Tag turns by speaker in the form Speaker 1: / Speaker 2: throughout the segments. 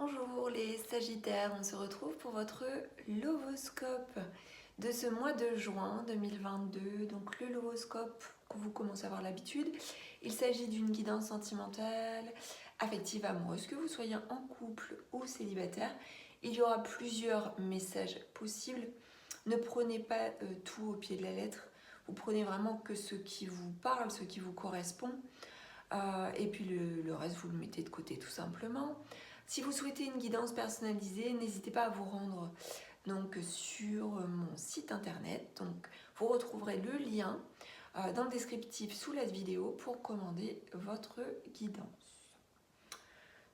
Speaker 1: Bonjour les Sagittaires, on se retrouve pour votre lovoscope de ce mois de juin 2022. Donc le lovoscope, que vous commencez à avoir l'habitude, il s'agit d'une guidance sentimentale, affective, amoureuse, que vous soyez en couple ou célibataire. Il y aura plusieurs messages possibles. Ne prenez pas tout au pied de la lettre, vous prenez vraiment que ce qui vous parle, ce qui vous correspond. Et puis le reste, vous le mettez de côté tout simplement. Si vous souhaitez une guidance personnalisée, n'hésitez pas à vous rendre donc, sur mon site internet. Donc, vous retrouverez le lien dans le descriptif sous la vidéo pour commander votre guidance.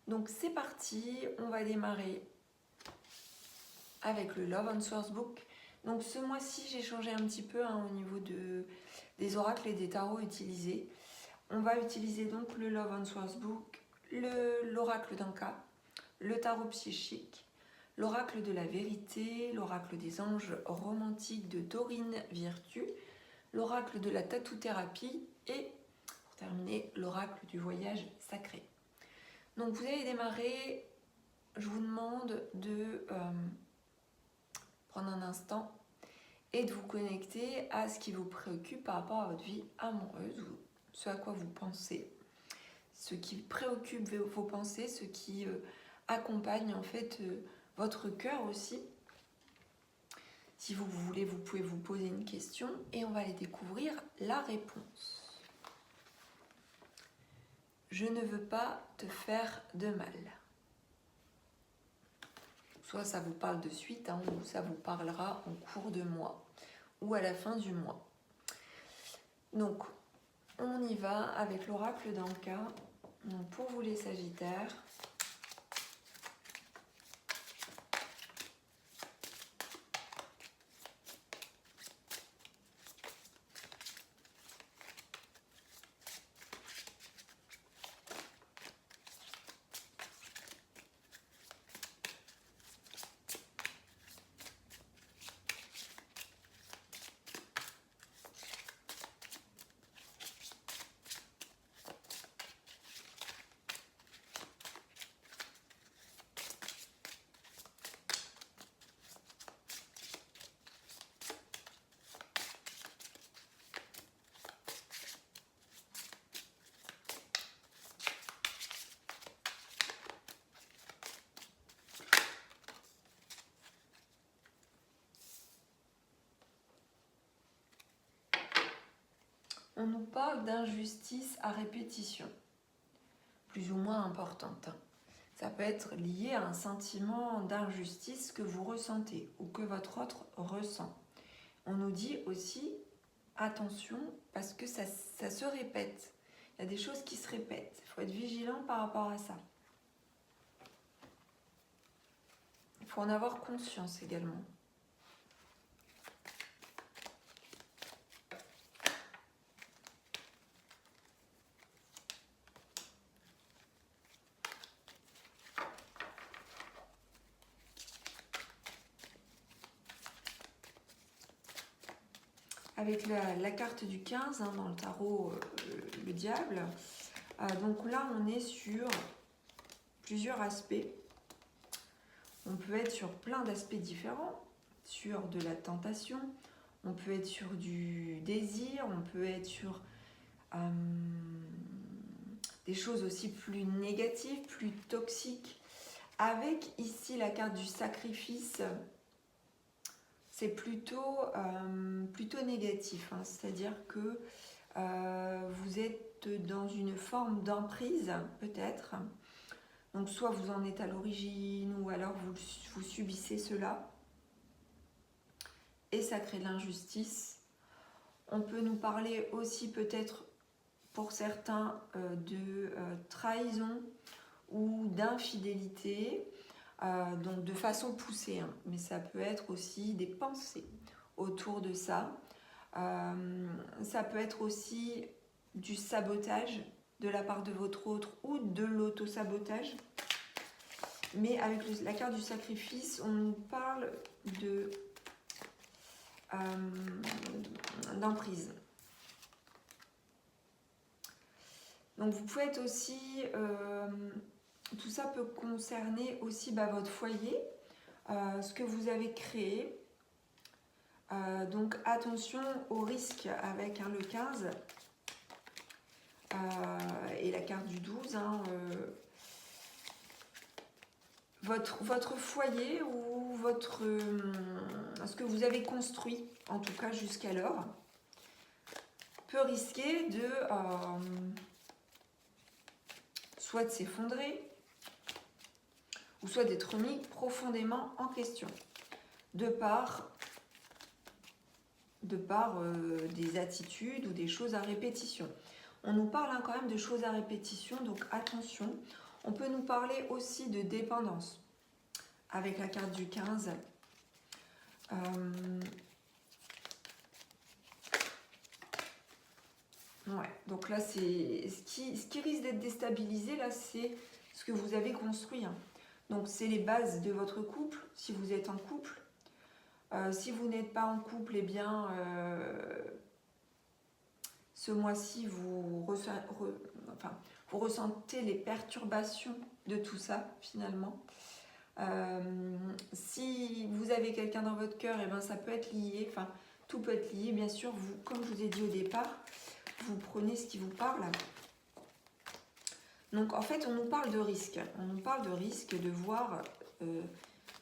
Speaker 1: Donc c'est parti, on va démarrer avec le Love Answers Book. Donc ce mois-ci, j'ai changé un petit peu au niveau des oracles et des tarots utilisés. On va utiliser donc le Love Answers Book, l'oracle d'Anka, le tarot psychique, l'oracle de la vérité, l'oracle des anges romantiques de Dorine Virtue, l'oracle de la tattoo-thérapie et, pour terminer, l'oracle du voyage sacré. Donc vous allez démarrer, je vous demande de prendre un instant et de vous connecter à ce qui vous préoccupe par rapport à votre vie amoureuse, ou ce à quoi vous pensez, ce qui préoccupe vos pensées, ce qui accompagne en fait votre cœur aussi. Si vous voulez, vous pouvez vous poser une question et on va aller découvrir la réponse. Je ne veux pas te faire de mal. Soit ça vous parle de suite, ou ça vous parlera en cours de mois ou à la fin du mois. Donc, on y va avec l'oracle d'Anka. Pour vous les Sagittaires, on nous parle d'injustice à répétition, plus ou moins importante. Ça peut être lié à un sentiment d'injustice que vous ressentez ou que votre autre ressent. On nous dit aussi, attention, parce que ça se répète. Il y a des choses qui se répètent. Il faut être vigilant par rapport à ça. Il faut en avoir conscience également. Avec la carte du 15 dans le tarot, le diable. Donc là, on est sur plusieurs aspects. On peut être sur plein d'aspects différents, sur de la tentation, on peut être sur du désir, on peut être sur des choses aussi plus négatives, plus toxiques. Avec ici la carte du sacrifice, c'est plutôt négatif, c'est-à-dire que vous êtes dans une forme d'emprise peut-être. Donc soit vous en êtes à l'origine ou alors vous subissez cela et ça crée de l'injustice. On peut nous parler aussi peut-être pour certains de trahison ou d'infidélité, donc de façon poussée, mais ça peut être aussi des pensées autour de ça. Ça peut être aussi du sabotage de la part de votre autre ou de l'auto-sabotage. Mais avec la carte du sacrifice, on nous parle d'emprise. Donc vous pouvez être aussi tout ça peut concerner aussi votre foyer, ce que vous avez créé. Donc attention au risque avec le 15 et la carte du 12. Votre foyer ou ce que vous avez construit, en tout cas jusqu'alors, peut risquer de soit de s'effondrer, ou soit d'être mis profondément en question, de par des attitudes ou des choses à répétition. On nous parle quand même de choses à répétition, donc attention. On peut nous parler aussi de dépendance, avec la carte du 15. Ouais, donc là, c'est ce qui risque d'être déstabilisé, là, c'est ce que vous avez construit. Donc, c'est les bases de votre couple, si vous êtes en couple. Si vous n'êtes pas en couple, eh bien, ce mois-ci, vous ressentez les perturbations de tout ça, finalement. Si vous avez quelqu'un dans votre cœur, eh ben, ça peut être lié, tout peut être lié, bien sûr. Vous, comme je vous ai dit au départ, vous prenez ce qui vous parle. Donc, en fait, on nous parle de risque. On nous parle de risque de voir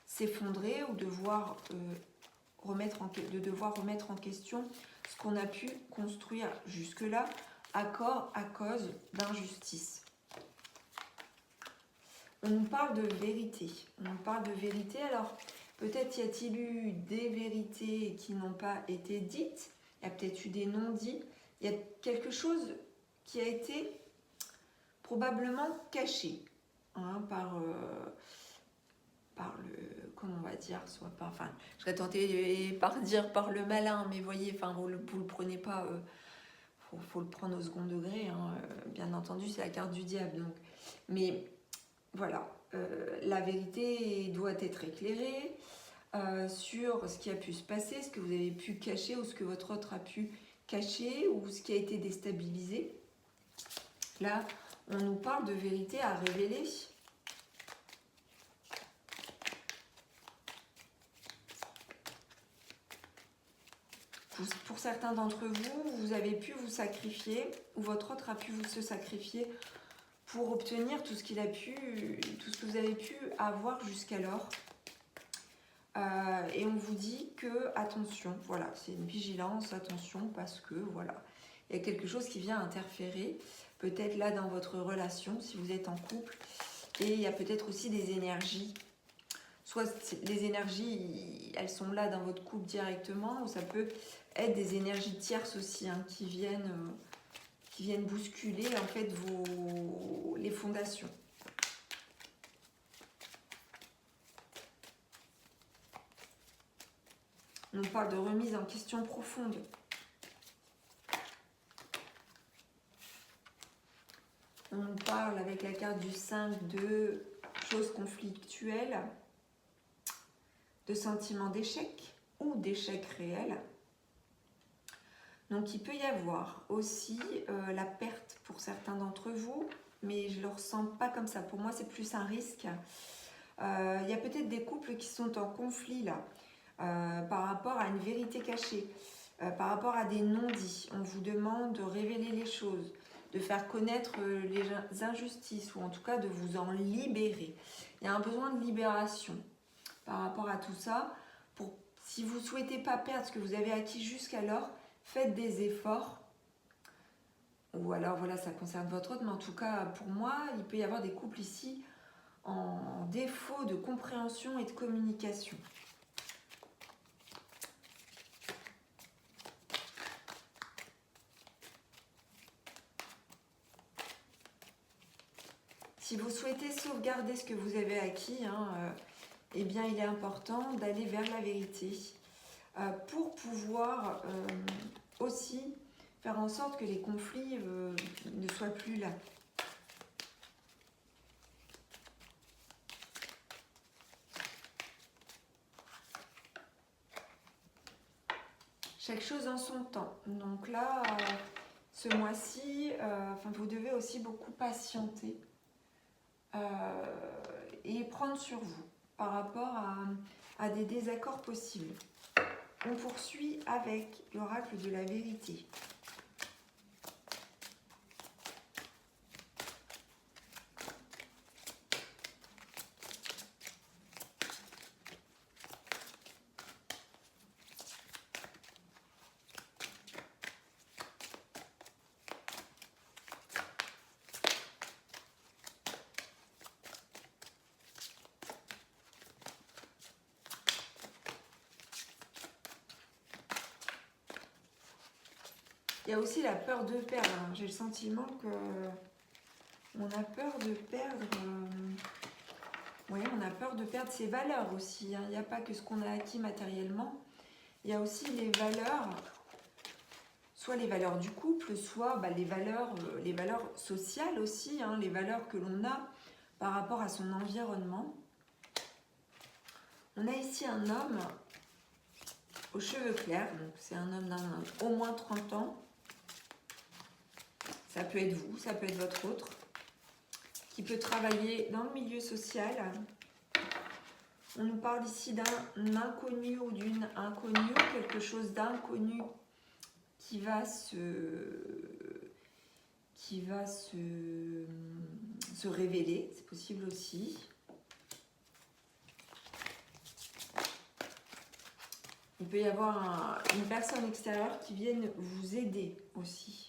Speaker 1: s'effondrer ou de voir de devoir remettre en question ce qu'on a pu construire jusque-là à cause d'injustice. On nous parle de vérité. On nous parle de vérité. Alors, peut-être y a-t-il eu des vérités qui n'ont pas été dites. Il y a peut-être eu des non-dits. Il y a quelque chose qui a été probablement caché par le, comment on va dire, soit pas, je serais tentée par dire par le malin, mais voyez, vous le prenez pas, faut le prendre au second degré, bien entendu, c'est la carte du diable, donc, mais voilà, la vérité doit être éclairée sur ce qui a pu se passer, ce que vous avez pu cacher ou ce que votre autre a pu cacher ou ce qui a été déstabilisé. Là, on nous parle de vérité à révéler. Pour certains d'entre vous, vous avez pu vous sacrifier, ou votre autre a pu se sacrifier pour obtenir tout ce qu'il a pu, tout ce que vous avez pu avoir jusqu'alors. Et on vous dit que, attention, voilà, c'est une vigilance, attention, parce que, voilà, il y a quelque chose qui vient interférer, peut-être là dans votre relation, si vous êtes en couple, et il y a peut-être aussi des énergies. Soit les énergies, elles sont là dans votre couple directement, ou ça peut être des énergies tierces aussi qui viennent bousculer en fait les fondations. On parle de remise en question profonde. On parle avec la carte du 5 de choses conflictuelles, de sentiments d'échec ou d'échec réel. Donc il peut y avoir aussi la perte pour certains d'entre vous, mais je ne le ressens pas comme ça. Pour moi, c'est plus un risque. Il y a peut-être des couples qui sont en conflit là, par rapport à une vérité cachée, par rapport à des non-dits. On vous demande de révéler les choses, de faire connaître les injustices, ou en tout cas de vous en libérer. Il y a un besoin de libération par rapport à tout ça. Si vous ne souhaitez pas perdre ce que vous avez acquis jusqu'alors, faites des efforts. Ou alors, voilà, ça concerne votre autre, mais en tout cas, pour moi, il peut y avoir des couples ici en défaut de compréhension et de communication. Si vous souhaitez sauvegarder ce que vous avez acquis, eh bien, il est important d'aller vers la vérité pour pouvoir aussi faire en sorte que les conflits ne soient plus là. Chaque chose en son temps. Donc là, ce mois-ci, vous devez aussi beaucoup patienter et prendre sur vous par rapport à des désaccords possibles. On poursuit avec l'oracle de la vérité. Il y a aussi la peur de perdre. J'ai le sentiment que on a peur de perdre. Oui, on a peur de perdre ses valeurs aussi. Il n'y a pas que ce qu'on a acquis matériellement. Il y a aussi les valeurs, soit les valeurs du couple, soit les valeurs sociales aussi, les valeurs que l'on a par rapport à son environnement. On a ici un homme aux cheveux clairs, donc c'est un homme d'au moins 30 ans. Ça peut être vous, ça peut être votre autre, qui peut travailler dans le milieu social. On nous parle ici d'un inconnu ou d'une inconnue, quelque chose d'inconnu qui va se révéler, c'est possible aussi. Il peut y avoir une personne extérieure qui vienne vous aider aussi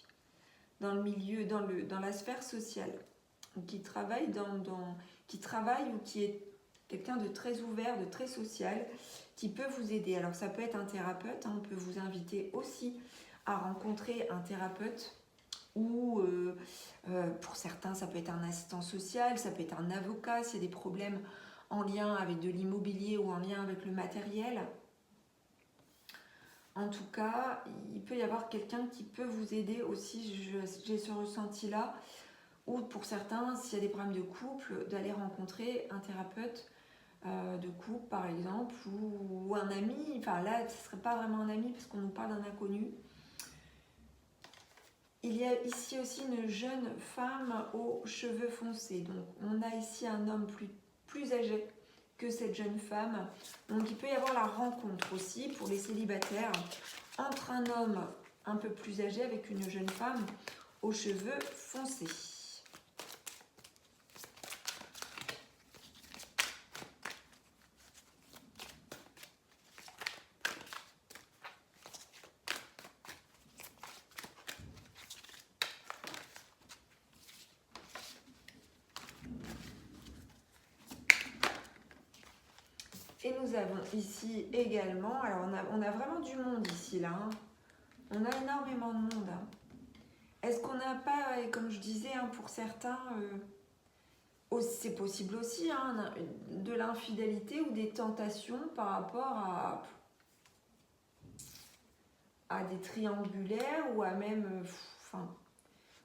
Speaker 1: dans le milieu, dans la sphère sociale, ou qui travaille ou qui est quelqu'un de très ouvert, de très social, qui peut vous aider. Alors ça peut être un thérapeute, on peut vous inviter aussi à rencontrer un thérapeute, ou pour certains ça peut être un assistant social, ça peut être un avocat s'il y a des problèmes en lien avec de l'immobilier ou en lien avec le matériel. En tout cas, il peut y avoir quelqu'un qui peut vous aider aussi, j'ai ce ressenti-là, ou pour certains, s'il y a des problèmes de couple, d'aller rencontrer un thérapeute de couple par exemple, ou un ami. Enfin là, ce ne serait pas vraiment un ami parce qu'on nous parle d'un inconnu. Il y a ici aussi une jeune femme aux cheveux foncés. Donc on a ici un homme plus âgé que cette jeune femme. Donc il peut y avoir la rencontre aussi pour les célibataires entre un homme un peu plus âgé avec une jeune femme aux cheveux foncés. Et nous avons ici également, alors on a vraiment du monde ici là, on a énormément de monde. Est-ce qu'on n'a pas, comme je disais, pour certains, c'est possible aussi, de l'infidélité ou des tentations par rapport à des triangulaires ou à même,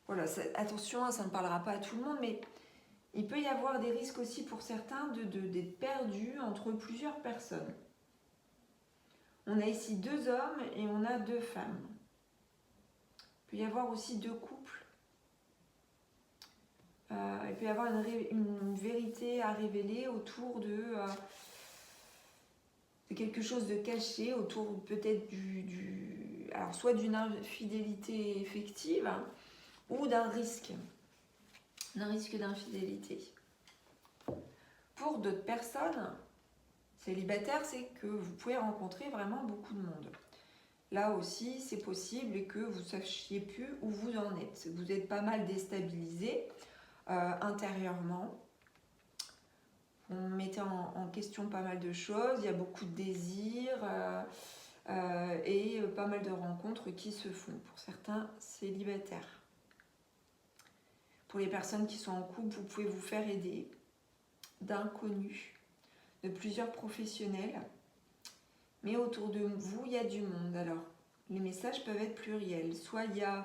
Speaker 1: voilà, attention, ça ne parlera pas à tout le monde, mais il peut y avoir des risques aussi pour certains d'être perdus entre plusieurs personnes. On a ici 2 hommes et on a 2 femmes. Il peut y avoir aussi 2 couples. Il peut y avoir une vérité à révéler autour de quelque chose de caché, autour peut-être alors soit d'une infidélité effective ou d'un risque d'infidélité. Pour d'autres personnes célibataires, c'est que vous pouvez rencontrer vraiment beaucoup de monde. Là aussi, c'est possible que vous ne sachiez plus où vous en êtes. Vous êtes pas mal déstabilisé intérieurement. Vous mettez en question pas mal de choses. Il y a beaucoup de désirs et pas mal de rencontres qui se font pour certains célibataires. Pour les personnes qui sont en couple, vous pouvez vous faire aider d'inconnus, de plusieurs professionnels. Mais autour de vous, il y a du monde. Alors, les messages peuvent être pluriels. Soit il y a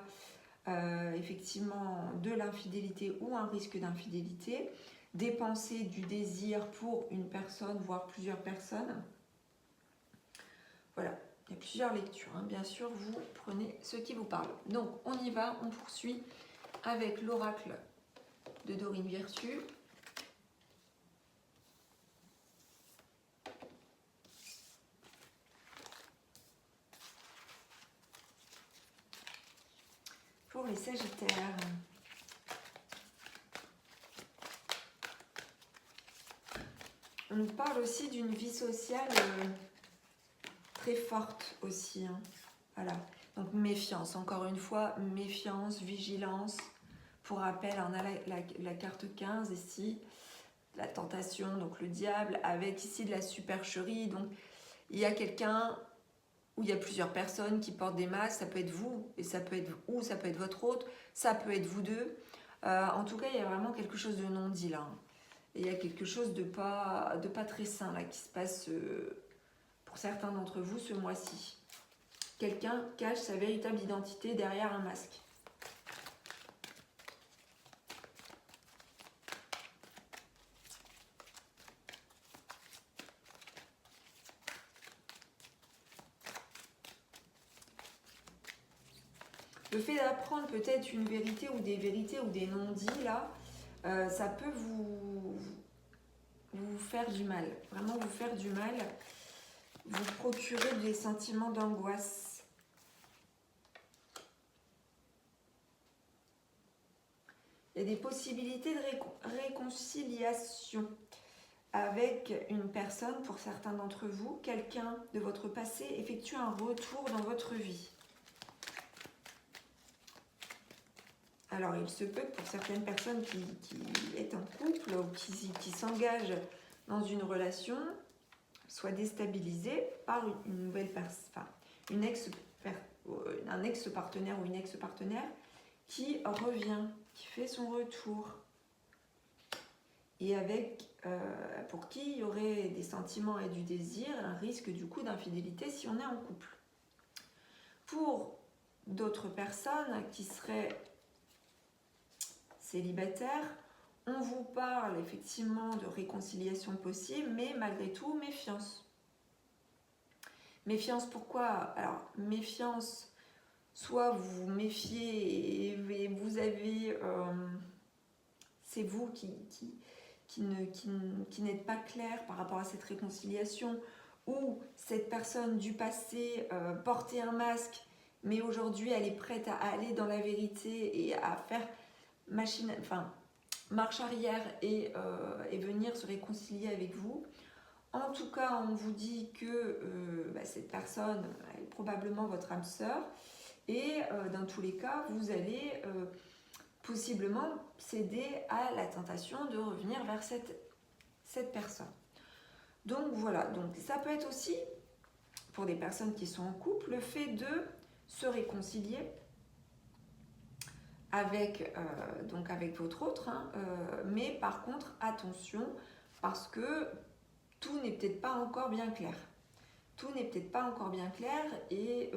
Speaker 1: effectivement de l'infidélité ou un risque d'infidélité, des pensées, du désir pour une personne, voire plusieurs personnes. Voilà, il y a plusieurs lectures. Bien sûr, vous prenez ce qui vous parle. Donc, on y va, on poursuit avec l'oracle de Dorine Virtue. les Sagittaires. On nous parle aussi d'une vie sociale très forte aussi. Hein. Voilà. Donc méfiance, encore une fois, méfiance, vigilance. Pour rappel, on a la carte 15 ici, la tentation, donc le diable, avec ici de la supercherie. Donc il y a quelqu'un où il y a plusieurs personnes qui portent des masques, ça peut être vous, et ça peut être ou ça peut être votre hôte, ça peut être vous deux. En tout cas, il y a vraiment quelque chose de non dit là. Hein. Et il y a quelque chose de pas très sain là qui se passe pour certains d'entre vous ce mois-ci. Quelqu'un cache sa véritable identité derrière un masque. Le fait d'apprendre peut-être une vérité ou des non-dits, là, ça peut vous faire du mal. Vraiment vous faire du mal. Vous procurer des sentiments d'angoisse. Il y a des possibilités de réconciliation avec une personne, pour certains d'entre vous. Quelqu'un de votre passé effectue un retour dans votre vie. Alors, il se peut que pour certaines personnes qui est en couple ou qui s'engagent dans une relation, soit déstabilisées par une nouvelle personne, un ex-partenaire ou une ex-partenaire qui revient, qui fait son retour. Et avec, pour qui il y aurait des sentiments et du désir, un risque du coup d'infidélité si on est en couple. Pour d'autres personnes qui seraient célibataires, on vous parle effectivement de réconciliation possible, mais malgré tout, méfiance. Méfiance pourquoi? Alors, méfiance, soit vous vous méfiez et vous avez... c'est vous qui n'êtes pas clair par rapport à cette réconciliation, ou cette personne du passé portait un masque, mais aujourd'hui elle est prête à aller dans la vérité et à faire marche arrière et venir se réconcilier avec vous. En tout cas, on vous dit que cette personne est probablement votre âme sœur, et dans tous les cas, vous allez possiblement céder à la tentation de revenir vers cette personne. Donc voilà, donc ça peut être aussi, pour des personnes qui sont en couple, le fait de se réconcilier avec votre autre, hein, mais par contre, attention, parce que tout n'est peut-être pas encore bien clair. Tout n'est peut-être pas encore bien clair, et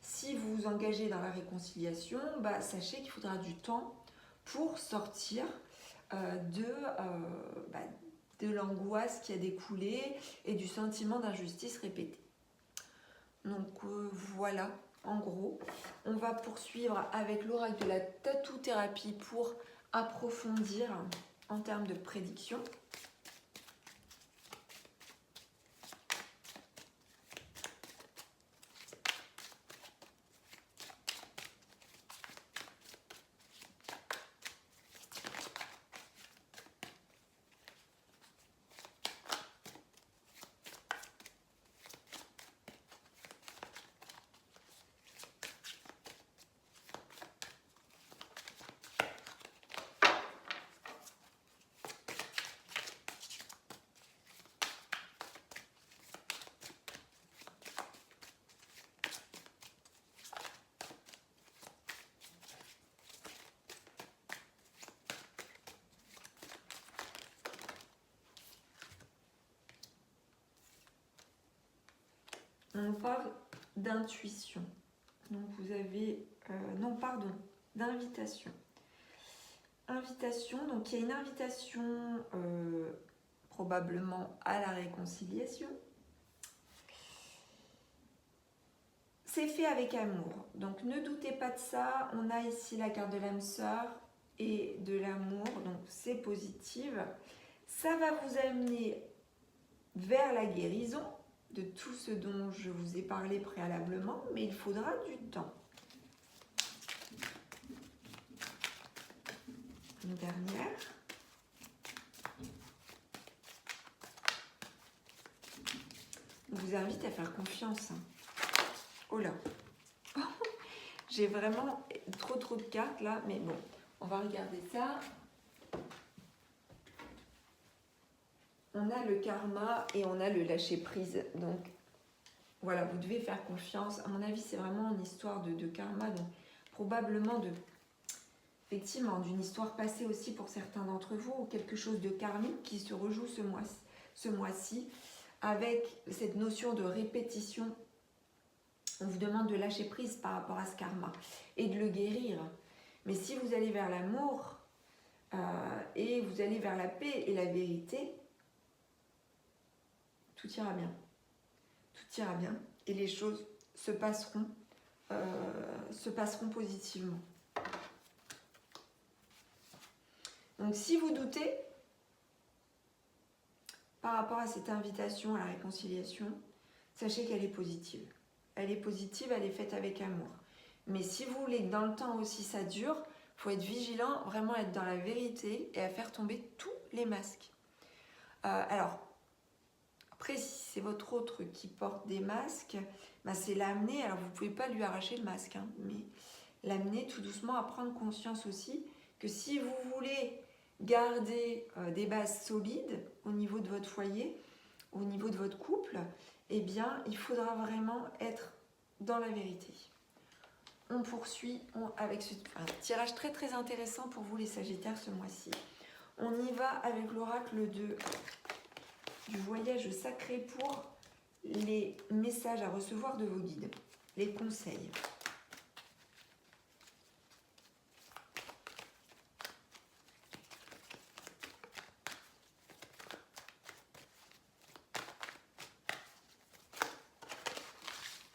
Speaker 1: si vous vous engagez dans la réconciliation, sachez qu'il faudra du temps pour sortir de l'angoisse qui a découlé et du sentiment d'injustice répété. Donc voilà, en gros, on va poursuivre avec l'oracle de la tatou-thérapie pour approfondir en termes de prédiction. On parle d'intuition. Donc vous avez... d'invitation. Invitation, donc il y a une invitation probablement à la réconciliation. C'est fait avec amour, donc ne doutez pas de ça. On a ici la carte de l'âme sœur et de l'amour, donc c'est positif. Ça va vous amener vers la guérison de tout ce dont je vous ai parlé préalablement, mais il faudra du temps. une dernière. Je vous invite à faire confiance. Oh là. J'ai vraiment trop de cartes là, mais bon, on va regarder ça. On a le karma et on a le lâcher prise. Donc voilà, vous devez faire confiance. À mon avis, c'est vraiment une histoire de karma, donc probablement effectivement d'une histoire passée aussi pour certains d'entre vous, ou quelque chose de karmique qui se rejoue ce mois-ci, avec cette notion de répétition. On vous demande de lâcher prise par rapport à ce karma et de le guérir. Mais si vous allez vers l'amour et vous allez vers la paix et la vérité, tout ira bien. Tout ira bien et les choses se passeront positivement. Donc si vous doutez par rapport à cette invitation à la réconciliation, sachez qu'elle est positive. Elle est positive, elle est faite avec amour. Mais si vous voulez que dans le temps aussi ça dure, il faut être vigilant, vraiment être dans la vérité et à faire tomber tous les masques. Alors, après, si c'est votre autre qui porte des masques, ben c'est l'amener, alors vous ne pouvez pas lui arracher le masque, hein, mais l'amener tout doucement à prendre conscience aussi que si vous voulez garder des bases solides au niveau de votre foyer, au niveau de votre couple, eh bien, il faudra vraiment être dans la vérité. On poursuit avec un tirage très intéressant pour vous les Sagittaires ce mois-ci. On y va avec l'oracle du voyage sacré pour les messages à recevoir de vos guides, les conseils.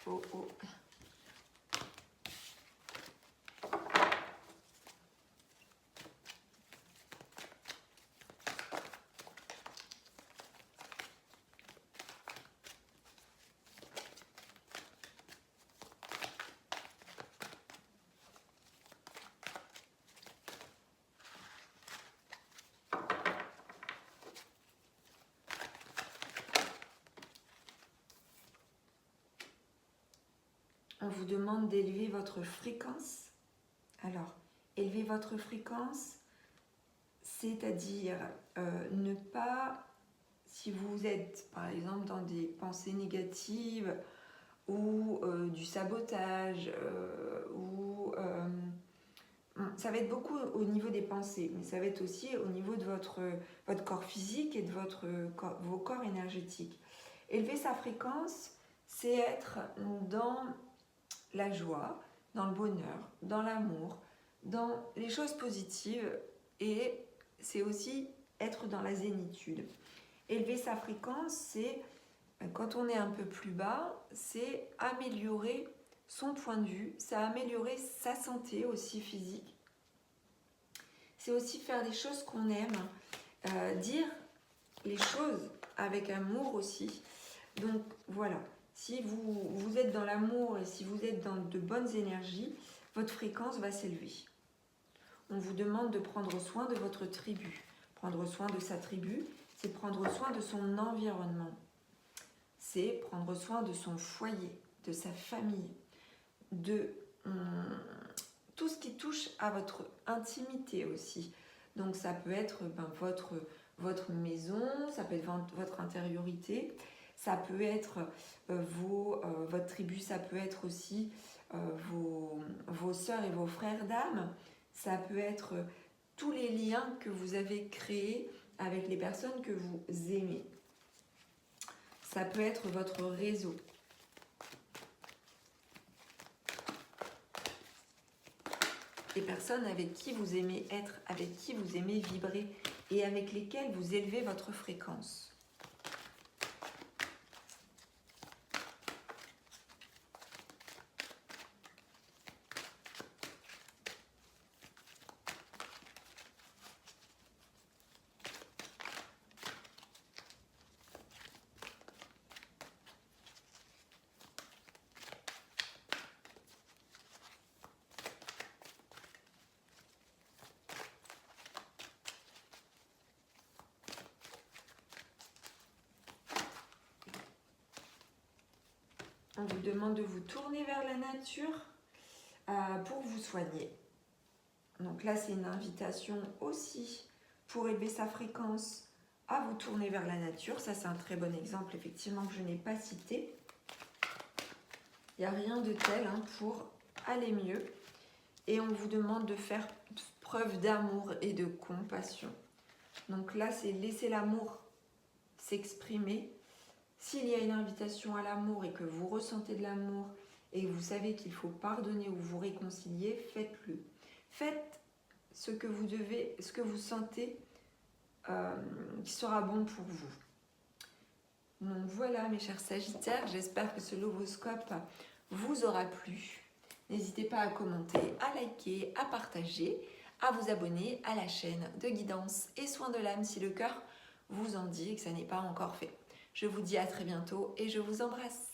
Speaker 1: Oh. On vous demande d'élever votre fréquence. Alors, élever votre fréquence, c'est-à-dire ne pas, si vous êtes par exemple dans des pensées négatives ou du sabotage, ça va être beaucoup au niveau des pensées, mais ça va être aussi au niveau de votre corps physique et de vos corps énergétiques. Élever sa fréquence, c'est être dans la joie, dans le bonheur, dans l'amour, dans les choses positives, et c'est aussi être dans la zénitude. Élever sa fréquence, c'est, quand on est un peu plus bas, c'est améliorer son point de vue, c'est améliorer sa santé aussi physique. C'est aussi faire des choses qu'on aime, dire les choses avec amour aussi. Donc voilà. Si vous êtes dans l'amour et si vous êtes dans de bonnes énergies, votre fréquence va s'élever. On vous demande de prendre soin de votre tribu. Prendre soin de sa tribu, c'est prendre soin de son environnement. C'est prendre soin de son foyer, de sa famille, de tout ce qui touche à votre intimité aussi. Donc ça peut être votre maison, ça peut être votre intériorité, ça peut être votre tribu, ça peut être aussi vos sœurs et vos frères d'âme, ça peut être tous les liens que vous avez créés avec les personnes que vous aimez. Ça peut être votre réseau. Les personnes avec qui vous aimez être, avec qui vous aimez vibrer et avec lesquelles vous élevez votre fréquence. On vous demande de vous tourner vers la nature pour vous soigner. Donc là, c'est une invitation aussi pour élever sa fréquence à vous tourner vers la nature. Ça, c'est un très bon exemple, effectivement, que je n'ai pas cité. Il n'y a rien de tel pour aller mieux. Et on vous demande de faire preuve d'amour et de compassion. Donc là, c'est laisser l'amour s'exprimer. S'il y a une invitation à l'amour et que vous ressentez de l'amour et que vous savez qu'il faut pardonner ou vous réconcilier, faites-le. Faites ce que vous devez, ce que vous sentez qui sera bon pour vous. Donc voilà mes chers Sagittaires, j'espère que ce lovoscope vous aura plu. N'hésitez pas à commenter, à liker, à partager, à vous abonner à la chaîne de guidance et soins de l'âme si le cœur vous en dit et que ça n'est pas encore fait. Je vous dis à très bientôt et je vous embrasse.